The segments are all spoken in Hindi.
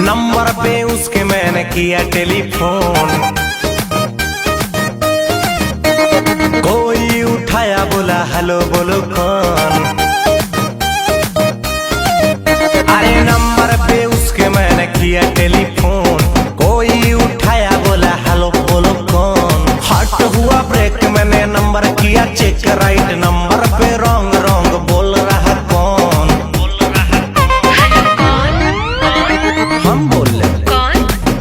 नंबर पे उसके मैंने किया टेलीफोन, कोई उठाया बोला हेलो बोलो कौन। अरे नंबर पे उसके मैंने किया टेलीफोन, कोई उठाया बोला हेलो बोलो कौन। हट हुआ ब्रेक मैंने नंबर किया चेक, राइट नंबर पे रॉन्ग रॉन्ग बोल रहा कौन। हम बोल रहे कौन?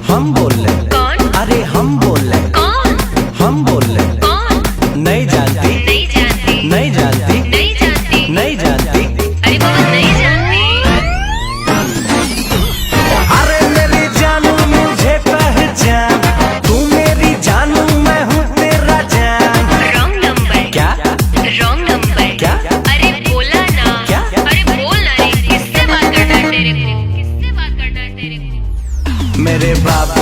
हम बोल रहे कौन? अरे हम बोल रहे कौन? हम बोल रहे कौन? नहीं जानती नहीं जानती। नहीं जानती नहीं जानती। नहीं जानती। अरे बाबा नहीं जानती। अरे मेरी जानू मुझे पहचान, तू मेरी जानू मैं हूँ तेरा जान। Wrong number. क्या रॉन्ग नंबर। क्या अरे बोला ना। क्या? अरे बोल ना रे, किससे बात करना है तेरे को? किससे बात करना है तेरे को? मेरे बाप